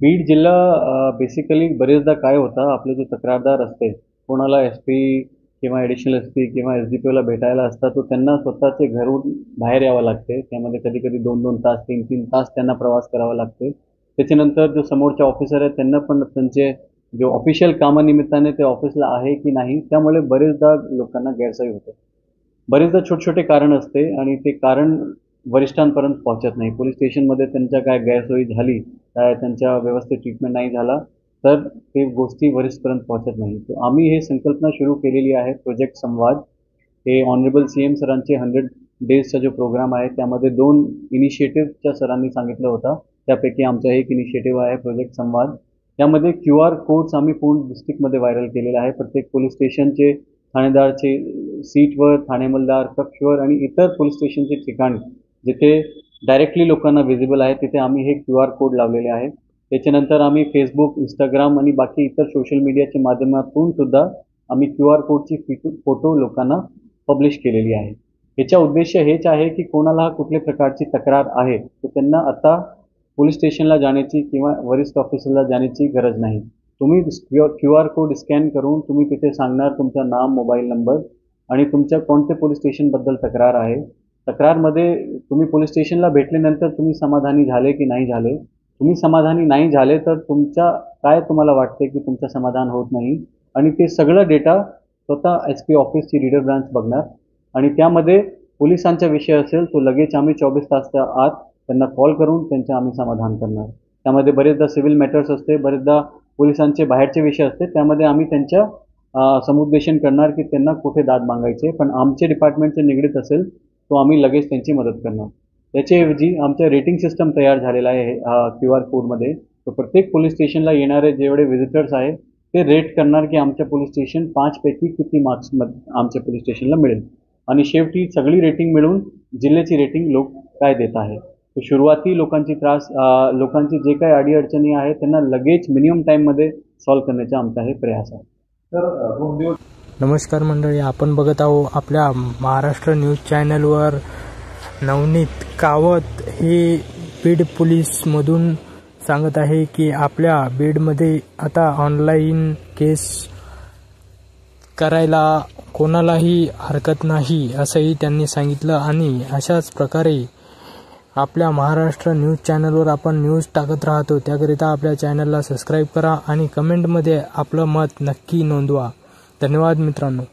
बीड जिल्हा बेसिकली बरेचदा काय होतं, आपले जे तक्रारदार असते, कोणाला एस-पी किंवा ॲडिशनल एस-पी किंवा एस-डी-पीओला भेटायला असतात, तर त्यांना स्वतःचे घरून बाहेर यावं लागते. त्यामध्ये कधी-कधी 2-2 तास, 3-3 तास त्यांना प्रवास करावा लागतो. त्याच्यानंतर जो समोरचे ऑफिसर आहेत, त्यांना पण त्यांचे जे ऑफिशियल कामानिमित्ताने ते ऑफिसला आहे की नाही, त्यामुळे बरेचदा लोकांना गैरसोय होते. बरेचदा छोटे-छोटे कारण असते आणि ते कारण वरिष्ठांपर्यंत पोहोचत नाही. पोलीस स्टेशनमध्ये त्यांच्या काय गैरसोयी झाली, काय त्यांच्या व्यवस्थित ट्रीटमेंट नाही झाला, तर ते गोष्टी वरिष्ठपर्यंत पोहोचत नाही. तर आम्ही हे संकल्पना सुरू केलेली आहे, प्रोजेक्ट संवाद. हे ऑनरेबल सीएम सरांचे 100 डेजचा जो प्रोग्राम आहे, त्यामध्ये 2 इनिशिएटिव्हच्या सरांनी सांगितलं होतं. त्यापैकी आमचा एक इनिशिएटिव्ह आहे प्रोजेक्ट संवाद. त्यामध्ये QR कोड्स आम्ही पूर्ण डिस्ट्रिक्टमध्ये व्हायरल केलेला आहे. प्रत्येक पोलीस स्टेशनचे ठाणेदारचे सीटवर, ठाणे मलदार कक्षवर आणि इतर पोलीस स्टेशनचे ठिकाणी जिथे डायरेक्टली लोकांना व्हिजिबल आहे, तिथे आम्ही हे QR कोड लावलेले आहे. त्याच्यानंतर आम्ही फेसबुक, इंस्टाग्राम आणि बाकी इतर सोशल मीडियाच्या माध्यमातून सुद्धा आम्ही QR कोडची फोटो लोकांना पब्लिश केलेली आहे. याचा उद्देश हेच आहे की कोणाला कुठल्या प्रकारची तक्रार आहे, तर त्यांना आता पोलीस स्टेशनला जाण्याची किंवा वरिष्ठ ऑफिसरला जाण्याची गरज नाही. तुम्ही QR कोड स्कॅन करून तुम्ही तिथे सांगणार तुमचं नाव, मोबाईल नंबर आणि तुमच्या कोणत्या पोलीस स्टेशनबद्दल तक्रार आहे. तक्रारमध्ये तुम्ही पोलीस स्टेशनला भेटल्यानंतर तुम्ही समाधानी झाले की नाही झाले. तुम्ही समाधानी नाही झाले तर काय तुम्हाला वाटते की तुमचं समाधान होत नाही आणि ते सगळं डेटा स्वतः SP ऑफिसची रीडर ब्रांच बघणार आणि त्यामध्ये पोलिसांचा विषय असेल तो लगेच आम्ही 24 तासच्या आत त्यांना कॉल करून त्यांचं आम्ही समाधान करणार. त्यामध्ये बरेचदा सिव्हिल मॅटर्स असते, बरेचदा पोलिसांचे बाहेरचे विषय असते, त्यामध्ये आम्ही त्यांच्या समुपदेशन करणार की त्यांना कुठे दाद मागायचे, पण आमचे डिपार्टमेंटचे निगडीत असेल तो आम्ही लगेच त्यांची मदत करणार. त्याच्याऐवजी आमचं रेटिंग सिस्टम तयार झालेलं आहे QR कोडमध्ये. तर प्रत्येक पोलीस स्टेशनला येणारे जेवढे व्हिजिटर्स आहे ते रेट करणार की आमच्या पोलीस स्टेशन 5 पैकी किती मार्क्स आमच्या पोलीस स्टेशनला मिळेल आणि शेवटी सगळी रेटिंग मिळून जिल्ह्याची रेटिंग लोक काय देत आहे. तर सुरुवाती लोकांची जे काही अडीअडचणी आहे त्यांना लगेच मिनिमम टाईममध्ये सॉल्व्ह करण्याचा आमचा हे प्रयास आहे. तर नमस्कार मंडळी, आपण बघत आहोत आपल्या महाराष्ट्र न्यूज चॅनलवर नवनीत कावत हे बीड पोलीसमधून सांगत आहे की आपल्या बीडमध्ये आता ऑनलाईन केस करायला कोणालाही हरकत नाही असंही त्यांनी सांगितलं आणि अशाच प्रकारे आपल्या महाराष्ट्र न्यूज चॅनलवर आपण न्यूज टाकत राहतो. त्याकरिता आपल्या चॅनलला सबस्क्राईब करा आणि कमेंटमध्ये आपलं मत नक्की नोंदवा. धन्यवाद मित्रांनो.